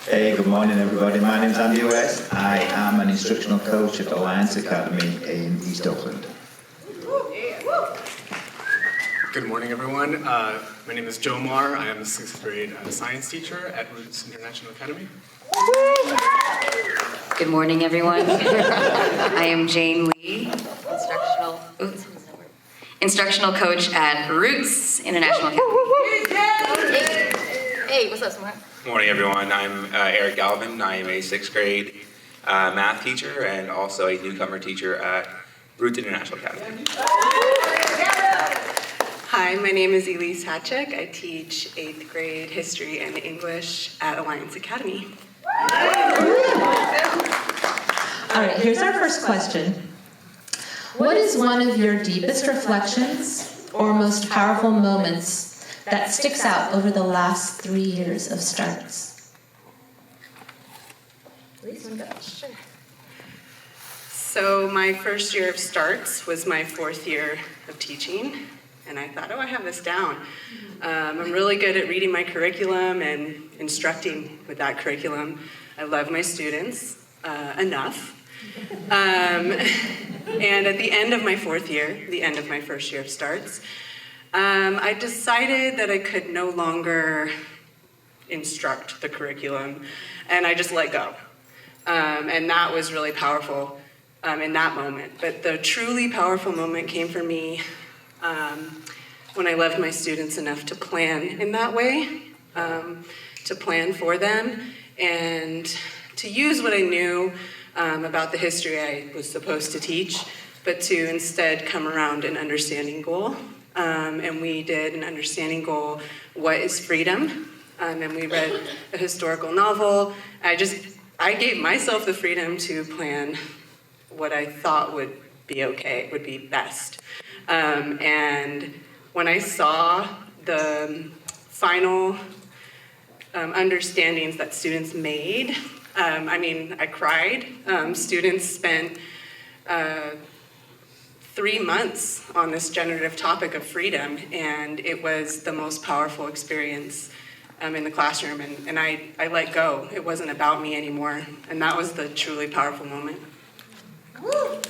Hey, good morning everybody. My name is Andy West. I am an instructional coach at Alliance Academy in East Auckland. Good morning everyone. My name is Joe Marr. I am a 6th grade science teacher at Roots International Academy. Good morning everyone. I am Jane Lee, instructional coach at Roots International Academy. Hey, what's up, Smart? Good morning, everyone. I'm Eric Galvin. I am a 6th grade math teacher and also a newcomer teacher at Roots International Academy. Hi, my name is Elise Hatchek. I teach 8th grade history and English at Alliance Academy. All right, here's our first question. What is one of your deepest reflections or most powerful moments that sticks out over the last 3 years of STARTS? So my first year of STARTS was my 4th year of teaching, and I thought, I have this down. I'm really good at reading my curriculum and instructing with that curriculum. I love my students enough. And at the end of my 4th year, the end of my first year of STARTS, I decided that I could no longer instruct the curriculum, and I just let go. And that was really powerful in that moment. But the truly powerful moment came for me when I loved my students enough to plan in that way, to plan for them, and to use what I knew about the history I was supposed to teach, but to instead come around an understanding goal. And we did an understanding goal, what is freedom? And we read a historical novel. I gave myself the freedom to plan what I thought would be okay, would be best. And when I saw the final understandings that students made, I cried. Students spent 3 months on this generative topic of freedom, and it was the most powerful experience in the classroom, and I let go. It wasn't about me anymore, and that was the truly powerful moment. What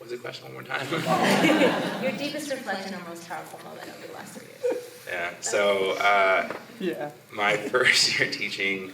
was the question one more time? Your deepest reflection or most powerful moment over the last 3 years? Yeah, so my first year teaching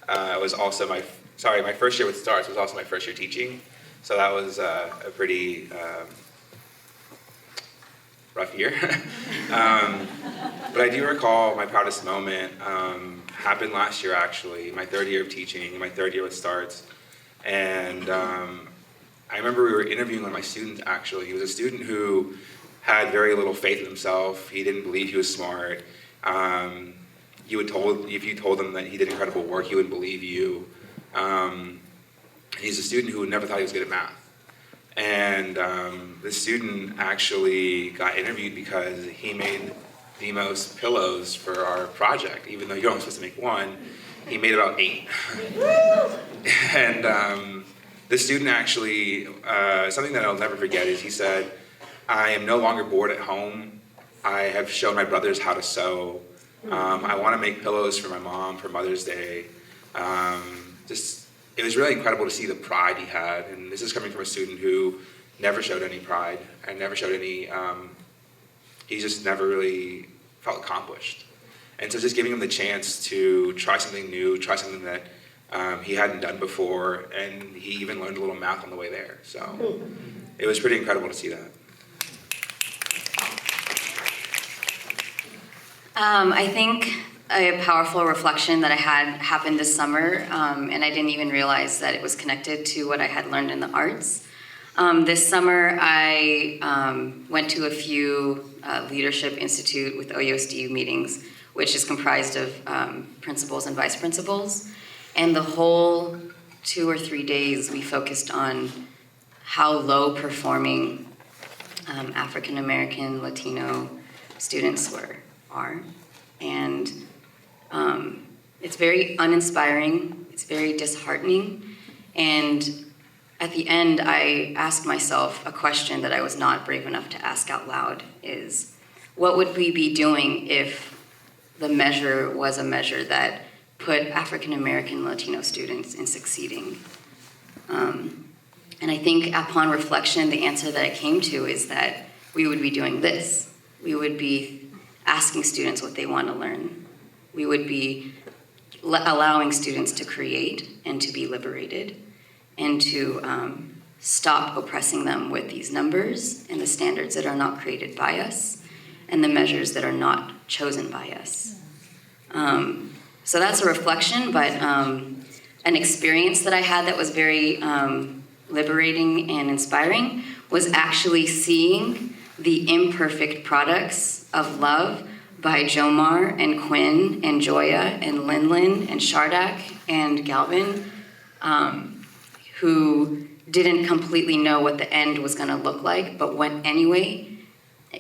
was also my first year with STARTS was also my first year teaching. So that was a pretty rough year. But I do recall my proudest moment happened last year, actually, my 3rd year of teaching, my 3rd year with STARTS. And I remember we were interviewing one of my students, actually. He was a student who had very little faith in himself. He didn't believe he was smart. If you told him that he did incredible work, he wouldn't believe you. He's a student who never thought he was good at math. And this student actually got interviewed because he made the most pillows for our project, even though you're only supposed to make 1. He made about 8. And this student actually, something that I'll never forget is he said, I am no longer bored at home. I have shown my brothers how to sew. I want to make pillows for my mom for Mother's Day. It was really incredible to see the pride he had. And this is coming from a student who never showed any pride and never showed any, he just never really felt accomplished. And so just giving him the chance to try something new, try something that he hadn't done before, and he even learned a little math on the way there. So it was pretty incredible to see that. I think a powerful reflection that I had happened this summer, and I didn't even realize that it was connected to what I had learned in the arts. This summer, I went to a few Leadership Institute with OUSDU meetings, which is comprised of principals and vice principals. And the whole 2 or 3 days, we focused on how low performing African American, Latino students are. And it's very uninspiring, it's very disheartening, and at the end, I asked myself a question that I was not brave enough to ask out loud is, what would we be doing if the measure was a measure that put African American Latino students in succeeding? And I think upon reflection, the answer that I came to is that we would be doing this. We would be asking students what they want to learn. We would be allowing students to create and to be liberated and to stop oppressing them with these numbers and the standards that are not created by us and the measures that are not chosen by us. So that's a reflection, but an experience that I had that was very liberating and inspiring was actually seeing the imperfect products of love by Jomar and Quinn and Joya and Linlin and Shardak and Galvin, who didn't completely know what the end was going to look like, but went anyway,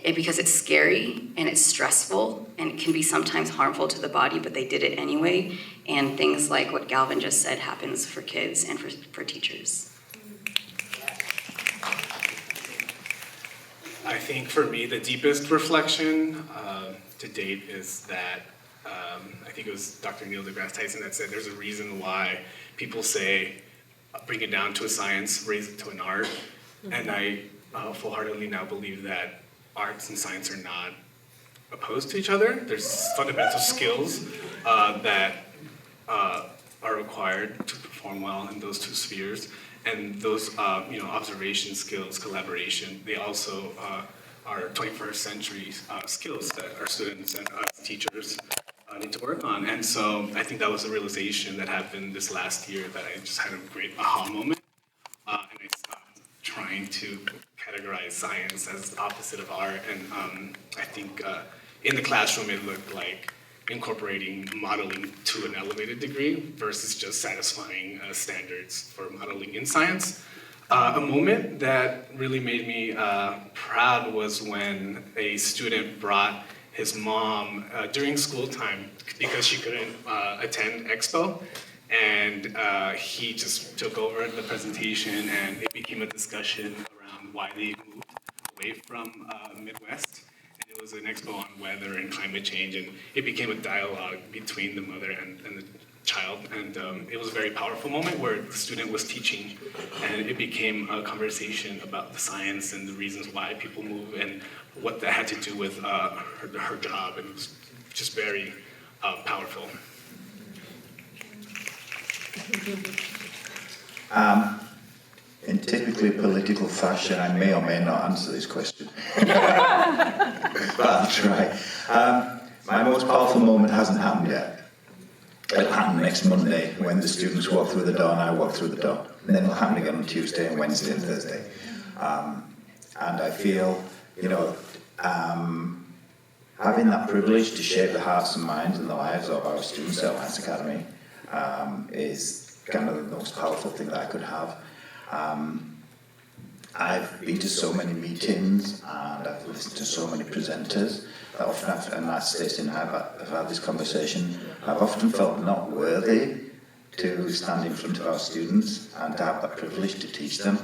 because it's scary and it's stressful and it can be sometimes harmful to the body, but they did it anyway. And things like what Galvin just said happens for kids and for teachers. I think for me, the deepest reflection to date is that I think it was Dr. Neil deGrasse Tyson that said there's a reason why people say bring it down to a science, raise it to an art. And I full-heartedly now believe that arts and science are not opposed to each other. There's fundamental skills that are required to perform well in those two spheres. And those observation skills, collaboration, they also are 21st century skills that our students and us teachers need to work on. And so I think that was a realization that happened this last year that I just had a great aha moment. And I stopped trying to categorize science as the opposite of art. And I think in the classroom it looked like incorporating modeling to an elevated degree versus just satisfying standards for modeling in science. A moment that really made me proud was when a student brought his mom during school time because she couldn't attend Expo, and he just took over the presentation and it became a discussion around why they moved away from Midwest. It was an expo on weather and climate change, and it became a dialogue between the mother and the child. And it was a very powerful moment where the student was teaching, and it became a conversation about the science and the reasons why people move and what that had to do with her job. And it was just very powerful. In typically political fashion, I may or may not answer this question. But I'll try. My most powerful moment hasn't happened yet. It'll happen next Monday when the students walk through the door and I walk through the door. And then it'll happen again on Tuesday and Wednesday and Thursday. And I feel, having that privilege to shape the hearts and minds and the lives of our students at Alliance Academy is kind of the most powerful thing that I could have. I've been to so many meetings and I've listened to so many presenters that often, and as Stacey and I have had this conversation, I've often felt not worthy to stand in front of our students and to have that privilege to teach them.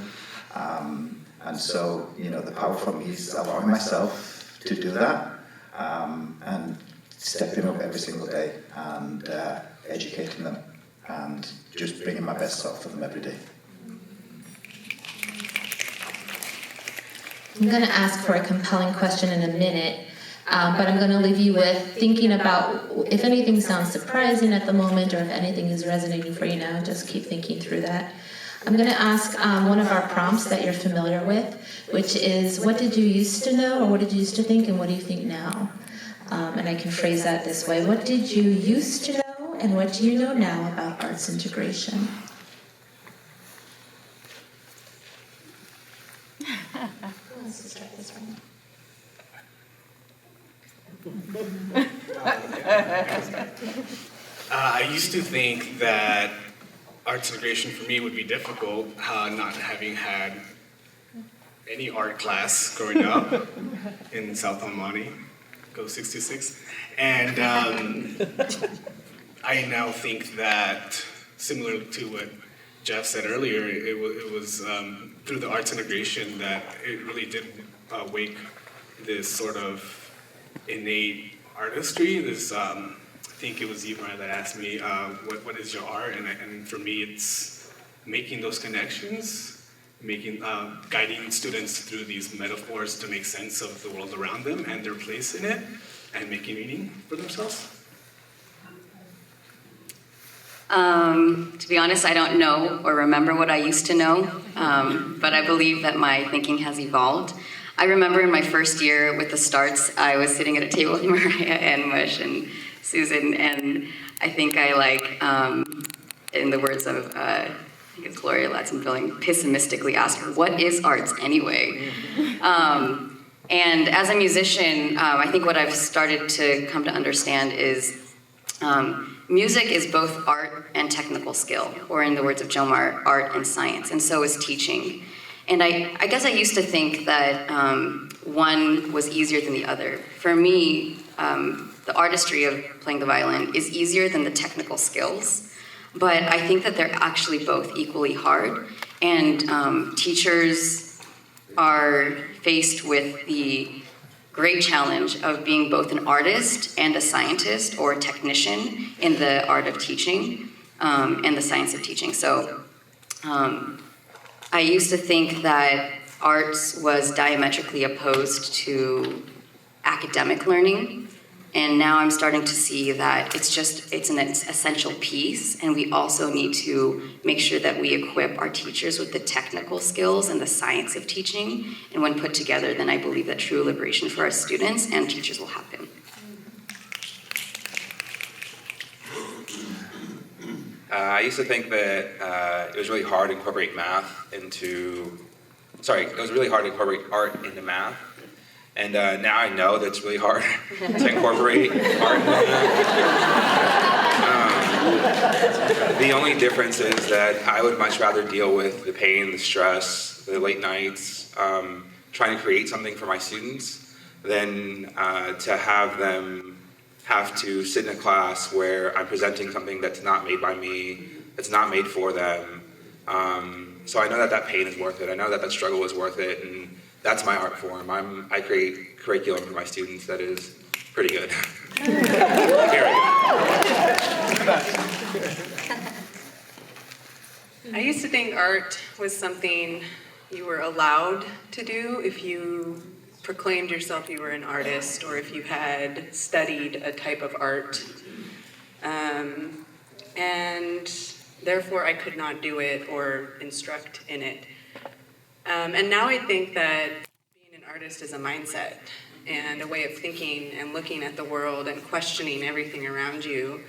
And so, the power for me is allowing myself to do that and stepping up every single day and educating them and just bringing my best self for them every day. I'm going to ask for a compelling question in a minute, but I'm going to leave you with thinking about if anything sounds surprising at the moment or if anything is resonating for you now, just keep thinking through that. I'm going to ask one of our prompts that you're familiar with, which is, what did you used to know or what did you used to think and what do you think now? And I can phrase that this way. What did you used to know and what do you know now about arts integration? I used to think that arts integration for me would be difficult, not having had any art class growing up in South El Monte, go 626. And I now think that, similar to what Jeff said earlier, it was through the arts integration that it really did wake this sort of innate artistry. This, I think it was Ibra that asked me, what is your art? And for me, it's making those connections, guiding students through these metaphors to make sense of the world around them and their place in it, and making meaning for themselves. To be honest, I don't know or remember what I used to know, but I believe that my thinking has evolved. I remember in my first year with the Starts, I was sitting at a table with Mariah and Mush and Susan, and I think I in the words of, I think it's Gloria Ladson-Billing, pessimistically asked her, what is arts anyway? And as a musician, I think what I've started to come to understand is music is both art and technical skill, or in the words of Jomar, art and science, and so is teaching. And I guess I used to think that one was easier than the other. For me, the artistry of playing the violin is easier than the technical skills, but I think that they're actually both equally hard. And teachers are faced with the great challenge of being both an artist and a scientist or a technician in the art of teaching and the science of teaching. So I used to think that arts was diametrically opposed to academic learning, and now I'm starting to see that it's an essential piece, and we also need to make sure that we equip our teachers with the technical skills and the science of teaching, and when put together, then I believe that true liberation for our students and teachers will happen. I used to think that it was really hard to incorporate math into, it was really hard to incorporate art into math. And now I know that it's really hard to incorporate art into math. The only difference is that I would much rather deal with the pain, the stress, the late nights, trying to create something for my students than to have them have to sit in a class where I'm presenting something that's not made by me, that's not made for them. So I know that that pain is worth it. I know that that struggle is worth it, and that's my art form. I create curriculum for my students that is pretty good. Very good. I used to think art was something you were allowed to do if you proclaimed yourself you were an artist, or if you had studied a type of art. And therefore I could not do it or instruct in it. And now I think that being an artist is a mindset and a way of thinking and looking at the world and questioning everything around you.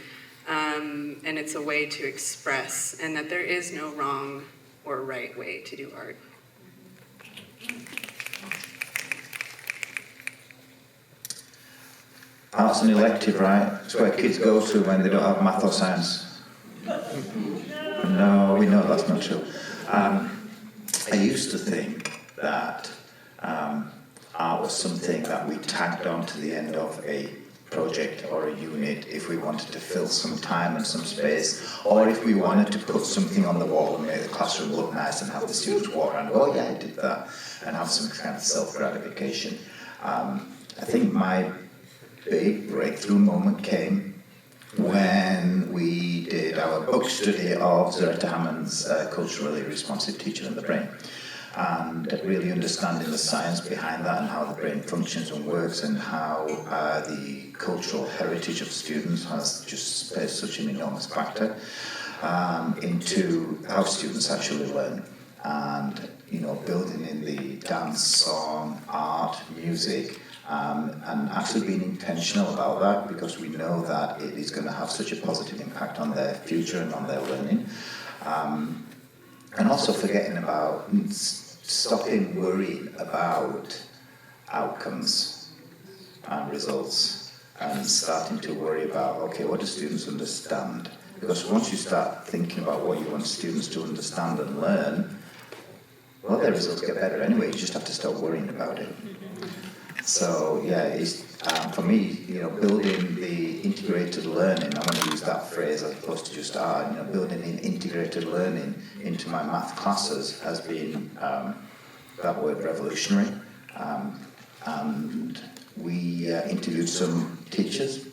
And it's a way to express, and that there is no wrong or right way to do art. Art's an elective, right? It's where kids go to when they don't have math or science. No, we know that's not true. I used to think that art was something that we tagged on to the end of a project or a unit if we wanted to fill some time and some space, or if we wanted to put something on the wall and make the classroom look nice and have the students walk around and go, oh yeah, I did that, and have some kind of self-gratification. I think my big breakthrough moment came when we did our book study of Zaretta Hammond's Culturally Responsive Teaching of the Brain, and really understanding the science behind that and how the brain functions and works, and how the cultural heritage of students has just plays such an enormous factor into how students actually learn. And building in the dance, song, art, music, and actually being intentional about that, because we know that it is going to have such a positive impact on their future and on their learning. And also forgetting about, stopping worrying about outcomes and results, and starting to worry about, okay, what do students understand? Because once you start thinking about what you want students to understand and learn, well, their results get better anyway. You just have to stop worrying about it. So yeah, it's for me, building the integrated learning. I want to use that phrase as opposed to just art. Building in integrated learning into my math classes has been that word revolutionary. And we interviewed some teachers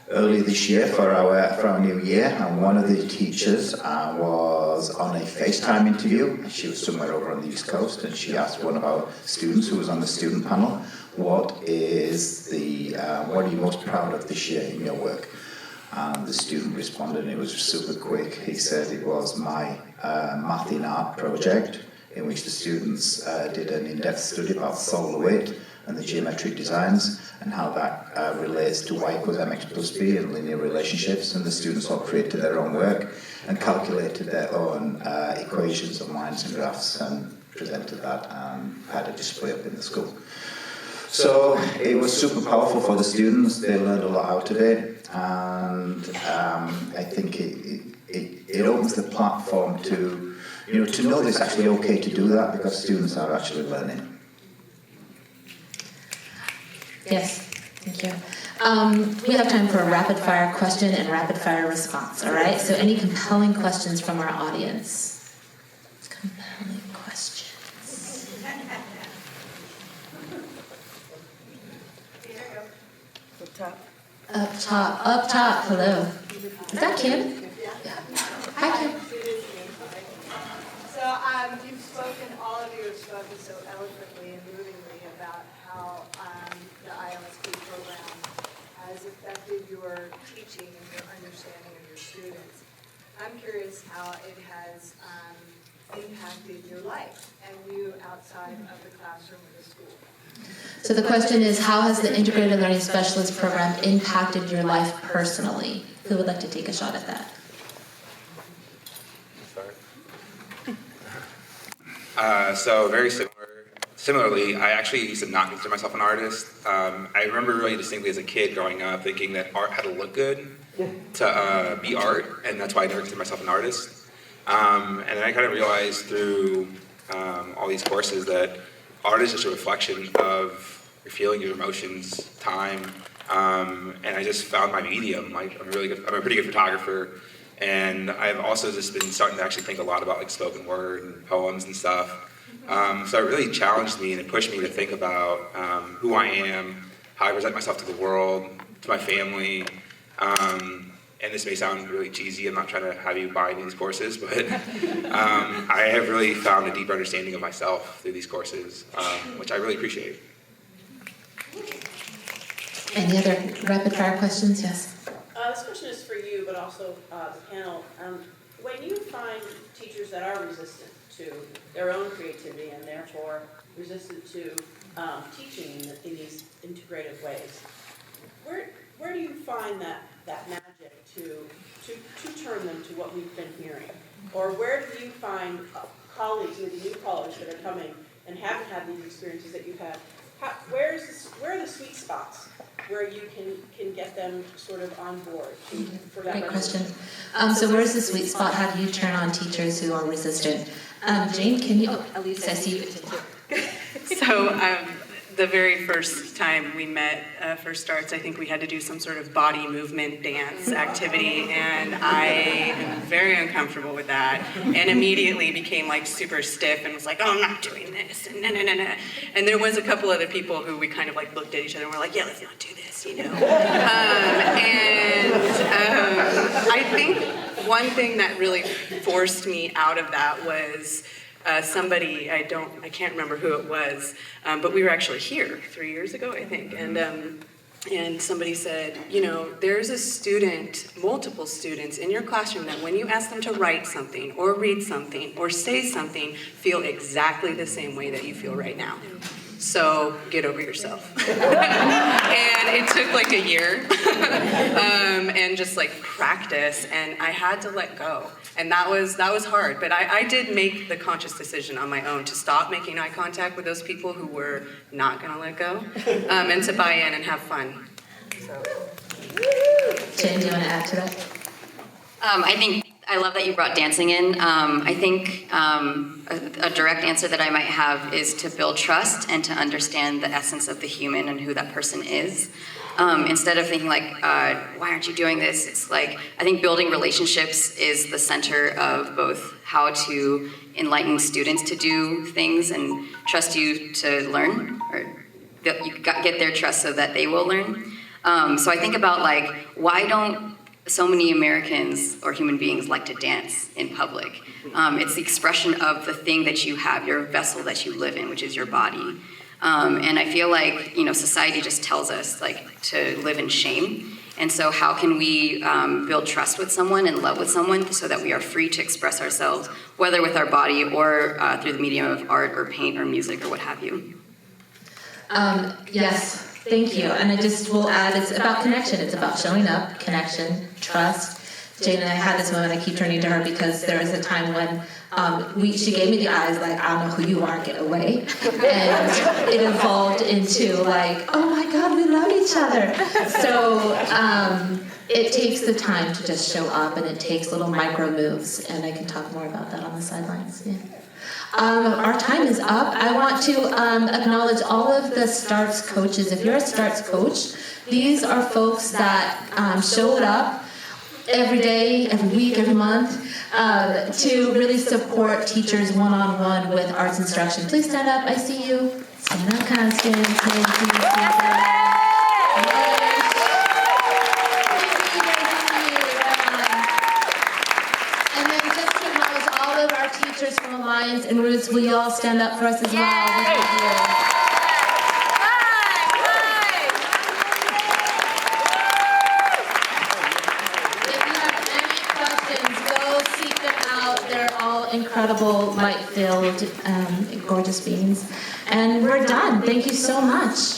earlier this year for our new year, and one of the teachers was on a FaceTime interview. She was somewhere over on the East Coast, and she asked one of our students who was on the student panel, what are you most proud of this year in your work? And the student responded, and it was super quick. He said it was my Math in Art project, in which the students did an in-depth study about solar weight and the geometric designs and how that relates to y equals mx plus b and linear relationships. And the students all created their own work and calculated their own equations of lines and graphs and presented that and had a display up in the school. So it was super powerful for the students. They learned a lot out of it, and I think it opens the platform to know that it's actually okay to do that because students are actually learning. Yes, thank you. We have time for a rapid fire question and rapid fire response, all right? So any compelling questions from our audience? Compelling questions. Up top, hello. Is that Kim? Yeah. Hi, Kim. So all of you have spoken so eloquently and movingly about how the ILSP program has affected your teaching and your understanding of your students. I'm curious how it has impacted your life and you outside of the classroom or the school. So the question is, how has the Integrated Learning Specialist program impacted your life personally? Who would like to take a shot at that? So very similarly, I actually used to not consider myself an artist. I remember really distinctly as a kid growing up thinking that art had to look good to be art, and that's why I never considered myself an artist. And then I kind of realized through all these courses that art is just a reflection of your feeling, your emotions, time, and I just found my medium. I'm a pretty good photographer. And I've also just been starting to actually think a lot about like spoken word and poems and stuff. So it really challenged me and it pushed me to think about who I am, how I present myself to the world, to my family. And this may sound really cheesy, I'm not trying to have you buy any of these courses, but I have really found a deeper understanding of myself through these courses, which I really appreciate. Any other rapid fire questions? Yes. This question is for you, but also the panel. When you find teachers that are resistant to their own creativity and therefore resistant to teaching in these integrative ways, where do you find that magic to turn them to what we've been hearing? Or where do you find colleagues, maybe new colleagues that are coming and haven't had these experiences that you've had? Where are the sweet spots where you can get them sort of on board for that? Great question. So where's the sweet spot? How do you turn on teachers who are resistant? Jane, can you? Elise, I see you. So the very first time we met for Starts, I think we had to do some sort of body movement dance activity, and I am very uncomfortable with that, and immediately became like super stiff and was like, oh, I'm not doing this, and no. And there was a couple other people who we kind of like looked at each other and were like, yeah, let's not do this, you know. I think one thing that really forced me out of that was somebody, I can't remember who it was, but we were actually here 3 years ago, I think, and somebody said, there's a student, multiple students in your classroom that when you ask them to write something or read something or say something, feel exactly the same way that you feel right now. So get over yourself. And it took like a year and just like practice, and I had to let go. And that was hard, but I did make the conscious decision on my own to stop making eye contact with those people who were not gonna let go, and to buy in and have fun. So. Jen, do you want to add to that? I think I love that you brought dancing in. I think a direct answer that I might have is to build trust and to understand the essence of the human and who that person is. Instead of thinking like, why aren't you doing this? It's like, I think building relationships is the center of both how to enlighten students to do things and trust you to learn, or you get their trust so that they will learn. So I think about like, why don't so many Americans or human beings like to dance in public? It's the expression of the thing that you have, your vessel that you live in, which is your body. And I feel like, society just tells us like to live in shame. And so how can we build trust with someone and love with someone so that we are free to express ourselves, whether with our body or through the medium of art or paint or music or what have you? Yes, thank you. And I just will add, it's about connection. It's about showing up, connection, trust. Jane and I had this moment, I keep turning to her because there was a time when she gave me the eyes like, I don't know who you are, get away. And it evolved into like, oh my God, we love each other. So it takes the time to just show up, and it takes little micro moves, and I can talk more about that on the sidelines. Yeah. Our time is up. I want to acknowledge all of the STARTS coaches. If you're a STARTS coach, these are folks that showed up every day, every week, every month to really support teachers one-on-one with arts instruction. Please stand up. I see you. Stand up, Constance. And then just to acknowledge all of our teachers from Alliance and Roots, will you all stand up for us as well? Thank you. Incredible, light-filled, gorgeous beings. And we're done. Thank you so much.